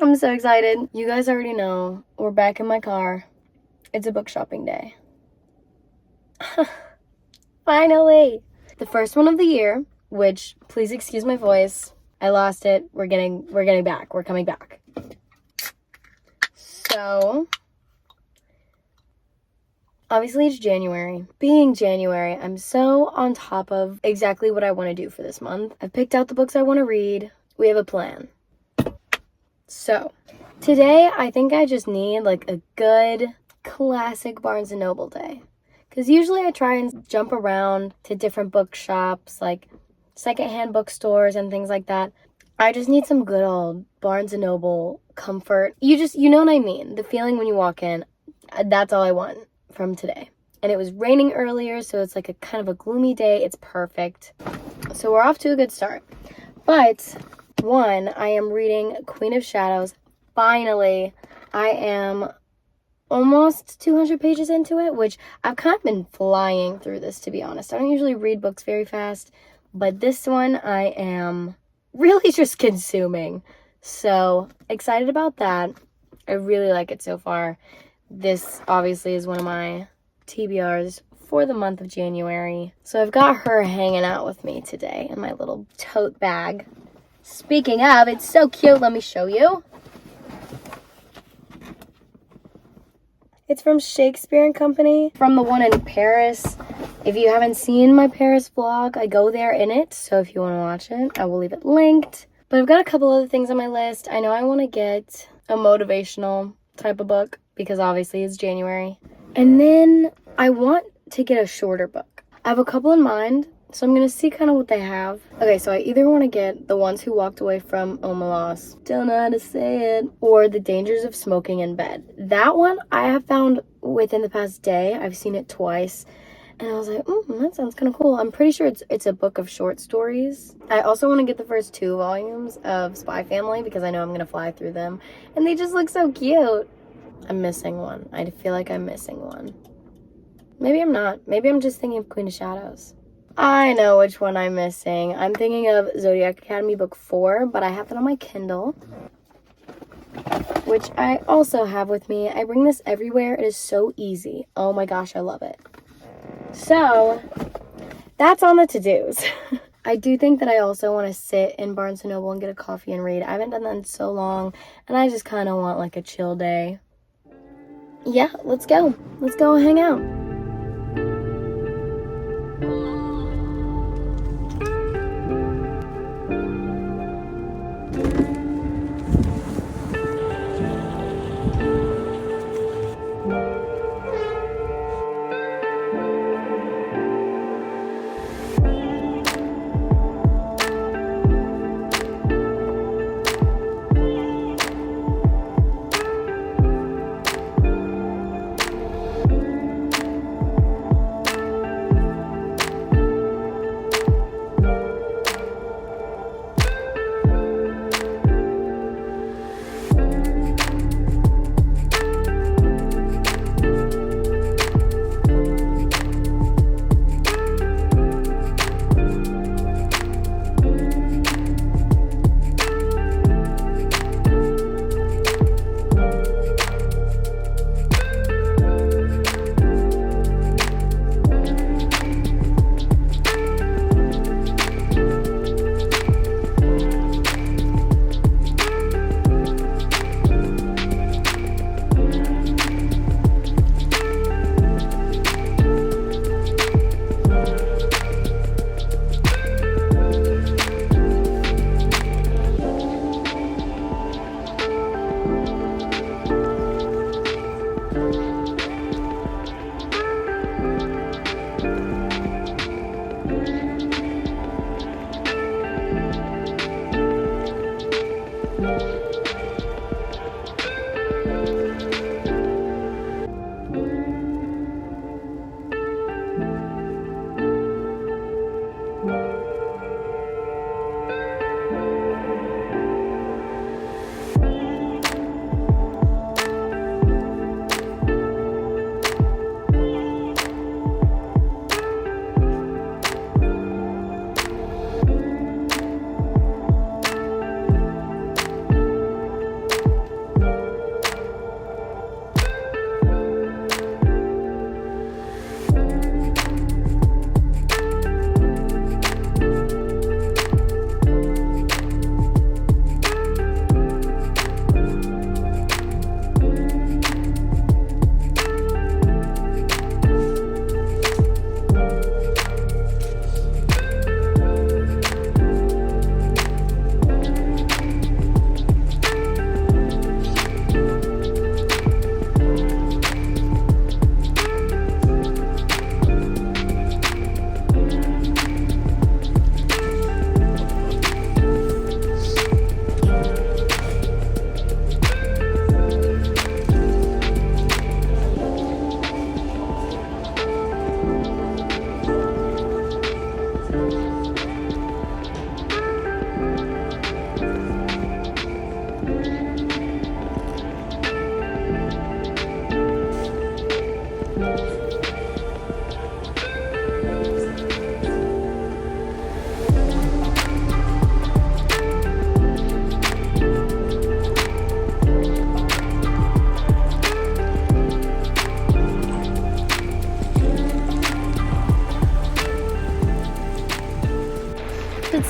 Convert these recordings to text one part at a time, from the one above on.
I'm so excited. You guys already know, we're back in my car. It's a book shopping day. Finally! The first one of the year, which, please excuse my voice, I lost it. We're getting back. We're coming back. So, obviously it's January. Being January, I'm so on top of exactly what I want to do for this month. I've picked out the books I want to read. We have a plan. So, today I think I just need like a good classic Barnes & Noble day. Because usually I try and jump around to different bookshops, like secondhand bookstores and things like that. I just need some good old Barnes & Noble comfort. You know what I mean? The feeling when you walk in, that's all I want from today. And it was raining earlier, so it's like a kind of a gloomy day. It's perfect. So we're off to a good start. But one, I am reading Queen of Shadows. Finally, I am almost 200 pages into it, which I've kind of been flying through this, to be honest. I don't usually read books very fast, but this one I am really just consuming. So excited about that. I really like it so far. This obviously is one of my TBRs for the month of January. So I've got her hanging out with me today in my little tote bag. Speaking of, it's so cute. Let me show you. It's from Shakespeare and Company, from the one in Paris. If you haven't seen my Paris vlog, I go there in it. So if you want to watch it, I will leave it linked. But I've got a couple other things on my list. I know I want to get a motivational type of book because obviously it's January. And then I want to get a shorter book. I have a couple in mind. So I'm going to see kind of what they have. Okay, so I either want to get The Ones Who Walked Away from Omelas, don't know how to say it, or The Dangers of Smoking in Bed. That one I have found within the past day. I've seen it twice. And I was like, that sounds kind of cool. I'm pretty sure it's a book of short stories. I also want to get the first 2 volumes of Spy Family because I know I'm going to fly through them. And they just look so cute. I'm missing one. I feel like I'm missing one. Maybe I'm not. Maybe I'm just thinking of Queen of Shadows. I know which one I'm missing. I'm thinking of Zodiac Academy book 4, but I have it on my Kindle, which I also have with me. I bring this everywhere. It is so easy. Oh my gosh, I love it. So, that's on the to-dos. I do think that I also want to sit in Barnes & Noble and get a coffee and read. I haven't done that in so long, and I just kind of want like a chill day. Yeah, let's go. Let's go hang out.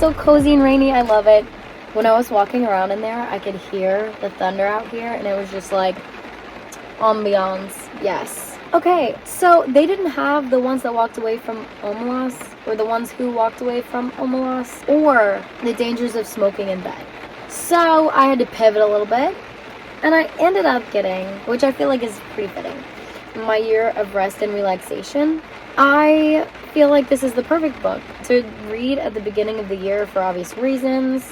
so cozy and rainy. I love it. When I was walking around in there, I could hear the thunder out here, and it was just like ambiance. Yes. Okay, so they didn't have the ones that walked away from Omelas, or the ones who walked away from Omelas, or the dangers of smoking in bed. So I had to pivot a little bit, and I ended up getting, which I feel like is pretty fitting, My Year of Rest and Relaxation. I feel like this is the perfect book to read at the beginning of the year for obvious reasons,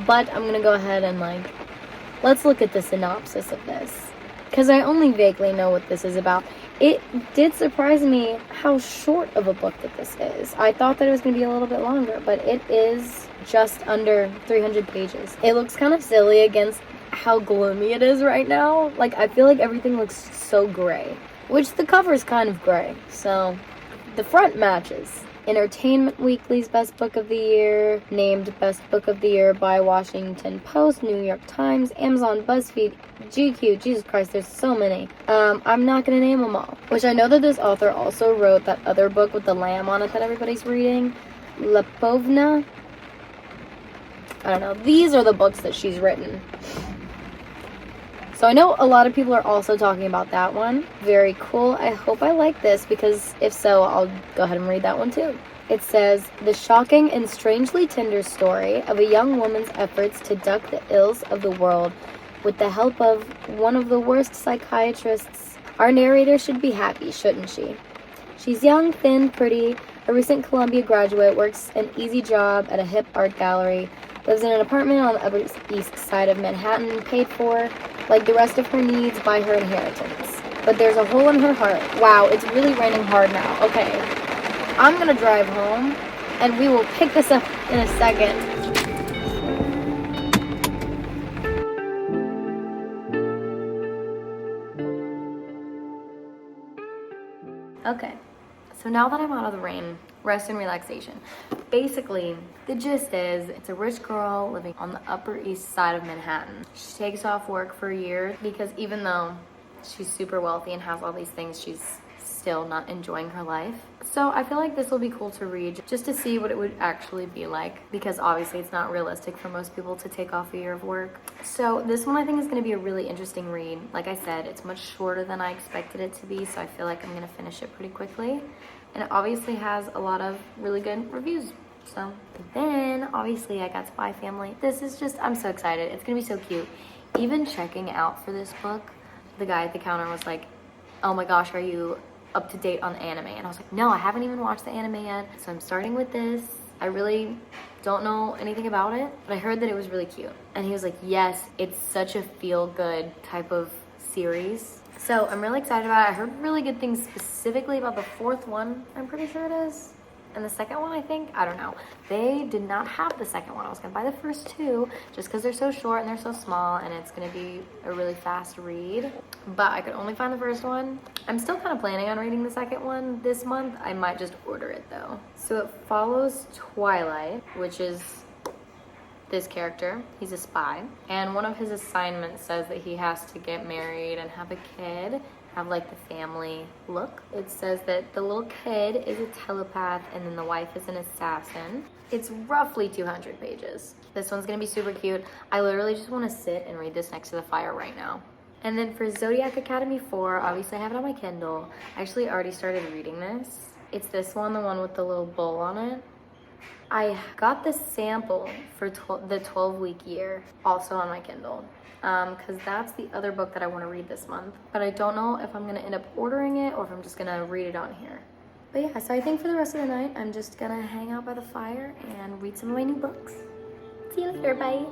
but I'm gonna go ahead and let's look at the synopsis of this, because I only vaguely know what this is about. It did surprise me how short of a book that this is. I thought that it was going to be a little bit longer, but it is just under 300 pages. It looks kind of silly against how gloomy it is right now. I feel like everything looks so gray, which the cover is kind of gray, so the front matches. Entertainment Weekly's Best Book of the Year, named Best Book of the Year by Washington Post, New York Times, Amazon, BuzzFeed, GQ. Jesus Christ, there's so many. I'm not gonna name them all. Which I know that this author also wrote that other book with the lamb on it that everybody's reading, Lepovna. I don't know. These are the books that she's written. So I know a lot of people are also talking about that one. Very cool. I hope I like this, because if so, I'll go ahead and read that one too. It says, the shocking and strangely tender story of a young woman's efforts to duck the ills of the world with the help of one of the worst psychiatrists. Our narrator should be happy, shouldn't she? She's young, thin, pretty, a recent Columbia graduate, works an easy job at a hip art gallery, lives in an apartment on the Upper East Side of Manhattan, paid for, like the rest of her needs, by her inheritance. But there's a hole in her heart. Wow, it's really raining hard now. Okay, I'm gonna drive home, and we will pick this up in a second. Okay, so now that I'm out of the rain, rest and relaxation. Basically, the gist is, it's a rich girl living on the Upper East Side of Manhattan. She takes off work for a year because even though she's super wealthy and has all these things, she's still not enjoying her life. So I feel like this will be cool to read just to see what it would actually be like, because obviously it's not realistic for most people to take off a year of work. So this one I think is going to be a really interesting read. Like I said, it's much shorter than I expected it to be, so I feel like I'm going to finish it pretty quickly. And it obviously has a lot of really good reviews. So then obviously I got Spy Family. This is just, I'm so excited. It's going to be so cute. Even checking out for this book, the guy at the counter was like, oh my gosh, are you up to date on the anime? And I was like, no, I haven't even watched the anime yet. So I'm starting with this. I really don't know anything about it, but I heard that it was really cute. And he was like, yes, it's such a feel-good type of series. So I'm really excited about it. I heard really good things specifically about the fourth one, I'm pretty sure it is. And the second one, I think, I don't know. They did not have the second one. I was gonna buy the first two just because they're so short and they're so small, and it's gonna be a really fast read. But I could only find the first one. I'm still kind of planning on reading the second one this month. I might just order it though. So it follows Twilight, which is this character. He's a spy, and one of his assignments says that he has to get married and have a kid, have like the family look. It says that the little kid is a telepath and then the wife is an assassin. It's roughly 200 pages. This one's gonna be super cute. I literally just want to sit and read this next to the fire right now. And then for Zodiac Academy 4, obviously I have it on my Kindle. I actually already started reading this. It's this one, the one with the little bull on it. I got the sample for the 12-week year also on my Kindle, because that's the other book that I want to read this month. But I don't know if I'm going to end up ordering it or if I'm just going to read it on here. But yeah, so I think for the rest of the night, I'm just going to hang out by the fire and read some of my new books. See you later, bye.